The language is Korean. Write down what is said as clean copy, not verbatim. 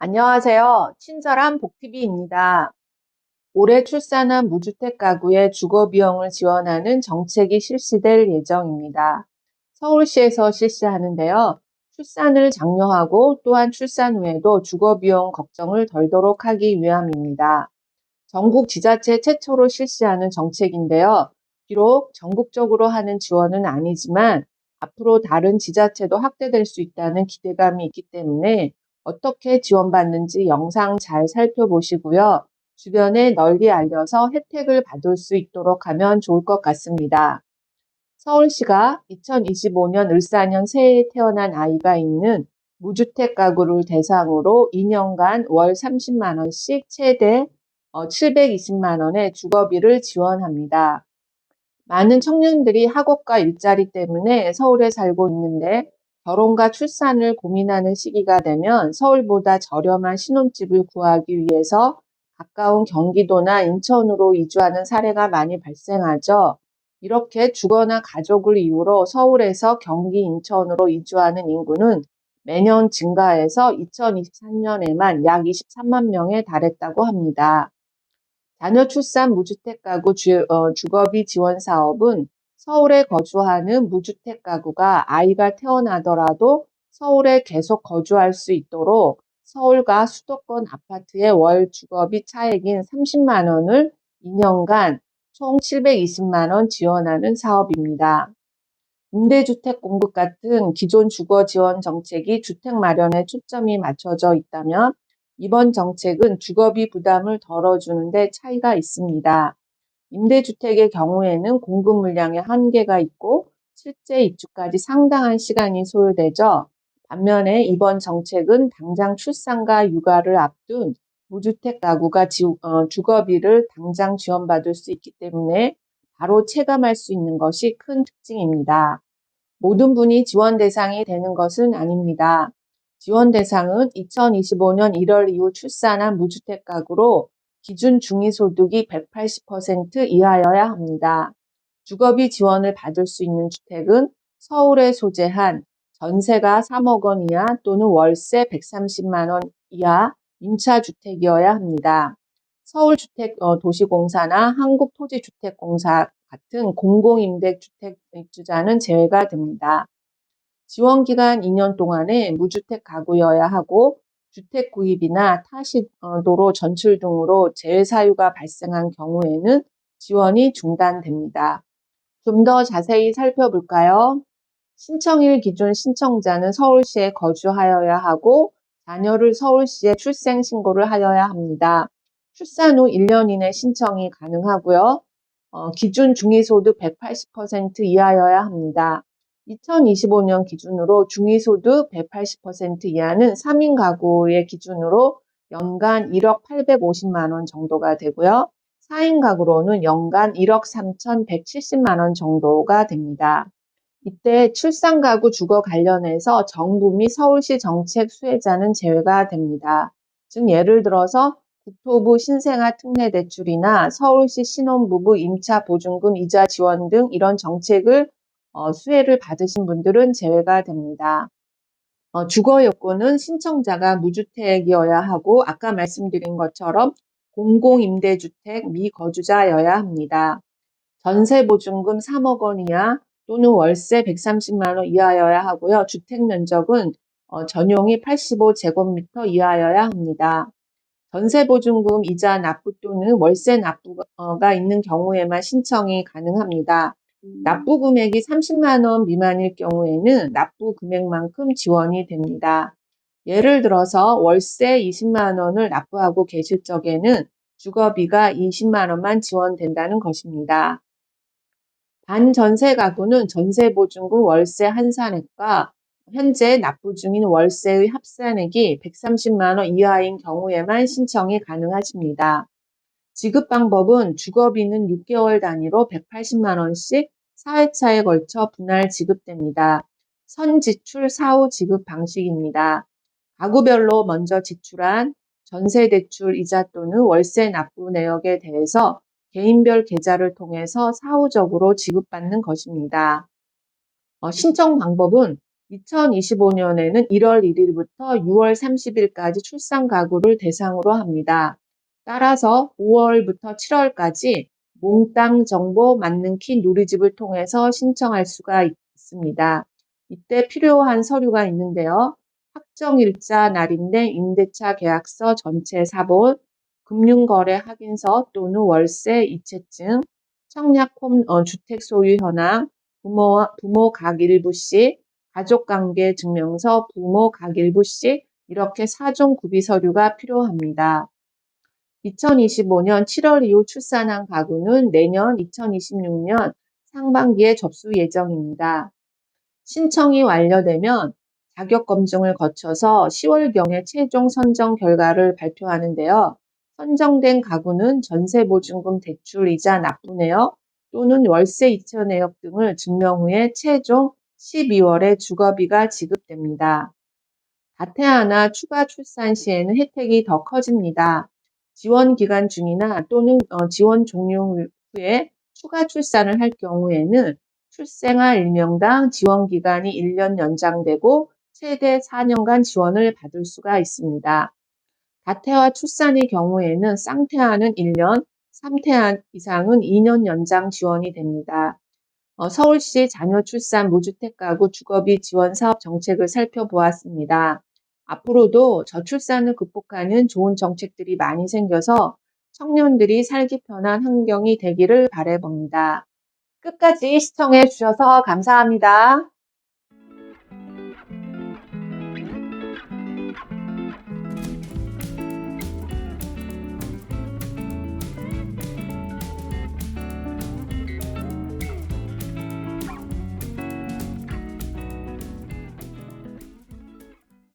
안녕하세요. 친절한 복TV입니다. 올해 출산한 무주택 가구의 주거 비용을 지원하는 정책이 실시될 예정입니다. 서울시에서 실시하는데요. 출산을 장려하고 또한 출산 후에도 주거 비용 걱정을 덜도록 하기 위함입니다. 전국 지자체 최초로 실시하는 정책인데요. 비록 전국적으로 하는 지원은 아니지만 앞으로 다른 지자체도 확대될 수 있다는 기대감이 있기 때문에 어떻게 지원받는지 영상 잘 살펴보시고요. 주변에 널리 알려서 혜택을 받을 수 있도록 하면 좋을 것 같습니다. 서울시가 2025년 을사년 새해에 태어난 아이가 있는 무주택 가구를 대상으로 2년간 월 30만 원씩 최대 720만 원의 주거비를 지원합니다. 많은 청년들이 학업과 일자리 때문에 서울에 살고 있는데 결혼과 출산을 고민하는 시기가 되면 서울보다 저렴한 신혼집을 구하기 위해서 가까운 경기도나 인천으로 이주하는 사례가 많이 발생하죠. 이렇게 주거나 가족을 이유로 서울에서 경기 인천으로 이주하는 인구는 매년 증가해서 2023년에만 약 23만 명에 달했다고 합니다. 자녀 출산 무주택 가구 주거비 지원 사업은 서울에 거주하는 무주택 가구가 아이가 태어나더라도 서울에 계속 거주할 수 있도록 서울과 수도권 아파트의 월 주거비 차액인 30만 원을 2년간 총 720만 원 지원하는 사업입니다. 임대주택 공급 같은 기존 주거 지원 정책이 주택 마련에 초점이 맞춰져 있다면 이번 정책은 주거비 부담을 덜어주는 데 차이가 있습니다. 임대주택의 경우에는 공급 물량에 한계가 있고 실제 입주까지 상당한 시간이 소요되죠. 반면에 이번 정책은 당장 출산과 육아를 앞둔 무주택 가구가 주거비를 당장 지원받을 수 있기 때문에 바로 체감할 수 있는 것이 큰 특징입니다. 모든 분이 지원 대상이 되는 것은 아닙니다. 지원 대상은 2025년 1월 이후 출산한 무주택 가구로 기준 중위소득이 180% 이하여야 합니다. 주거비 지원을 받을 수 있는 주택은 서울에 소재한 전세가 3억 원 이하 또는 월세 130만 원 이하 임차주택이어야 합니다. 서울주택도시공사나 한국토지주택공사 같은 공공임대주택 입주자는 제외가 됩니다. 지원기간 2년 동안에 무주택 가구여야 하고 주택 구입이나 타시도로 전출 등으로 재해 사유가 발생한 경우에는 지원이 중단됩니다. 좀 더 자세히 살펴볼까요? 신청일 기준 신청자는 서울시에 거주하여야 하고 자녀를 서울시에 출생 신고를 하여야 합니다. 출산 후 1년 이내 신청이 가능하고요. 기준 중위소득 180% 이하여야 합니다. 2025년 기준으로 중위소득 180% 이하는 3인 가구의 기준으로 연간 1억 850만 원 정도가 되고요. 4인 가구로는 연간 1억 3,170만 원 정도가 됩니다. 이때 출산 가구 주거 관련해서 정부 및 서울시 정책 수혜자는 제외가 됩니다. 즉 예를 들어서 국토부 신생아 특례 대출이나 서울시 신혼부부 임차 보증금 이자 지원 등 이런 정책을 수혜를 받으신 분들은 제외가 됩니다. 주거 요건은 신청자가 무주택이어야 하고 아까 말씀드린 것처럼 공공임대주택 미거주자여야 합니다. 전세보증금 3억 원 이하 또는 월세 130만 원 이하여야 하고요. 주택 면적은 전용이 85제곱미터 이하여야 합니다. 전세보증금 이자 납부 또는 월세 납부가 있는 경우에만 신청이 가능합니다. 납부 금액이 30만 원 미만일 경우에는 납부 금액만큼 지원이 됩니다. 예를 들어서 월세 20만 원을 납부하고 계실 적에는 주거비가 20만 원만 지원된다는 것입니다. 반전세 가구는 전세보증금 월세 한산액과 현재 납부 중인 월세의 합산액이 130만 원 이하인 경우에만 신청이 가능하십니다. 지급 방법은 주거비는 6개월 단위로 180만 원씩 4회차에 걸쳐 분할 지급됩니다. 선지출 사후 지급 방식입니다. 가구별로 먼저 지출한 전세대출 이자 또는 월세 납부 내역에 대해서 개인별 계좌를 통해서 사후적으로 지급받는 것입니다. 신청 방법은 2025년에는 1월 1일부터 6월 30일까지 출산 가구를 대상으로 합니다. 따라서 5월부터 7월까지 몽땅 정보 맞는 키 누리집을 통해서 신청할 수가 있습니다. 이때 필요한 서류가 있는데요. 확정일자 날인내 임대차 계약서 전체 사본, 금융거래 확인서 또는 월세 이체증, 청약홈 주택 소유 현황, 부모 각 일부씩, 가족관계 증명서 부모 각 일부씩 이렇게 4종 구비 서류가 필요합니다. 2025년 7월 이후 출산한 가구는 내년 2026년 상반기에 접수 예정입니다. 신청이 완료되면 자격검증을 거쳐서 10월경에 최종 선정 결과를 발표하는데요. 선정된 가구는 전세보증금 대출이자 납부내역 또는 월세 이체 내역 등을 증명 후에 최종 12월에 주거비가 지급됩니다. 다태아나 추가 출산 시에는 혜택이 더 커집니다. 지원 기간 중이나 또는 지원 종료 후에 추가 출산을 할 경우에는 출생아 1명당 지원 기간이 1년 연장되고 최대 4년간 지원을 받을 수가 있습니다. 다태아 출산의 경우에는 쌍태아는 1년, 3태아 이상은 2년 연장 지원이 됩니다. 서울시 자녀 출산 무주택 가구 주거비 지원 사업 정책을 살펴보았습니다. 앞으로도 저출산을 극복하는 좋은 정책들이 많이 생겨서 청년들이 살기 편한 환경이 되기를 바라봅니다. 끝까지 시청해 주셔서 감사합니다.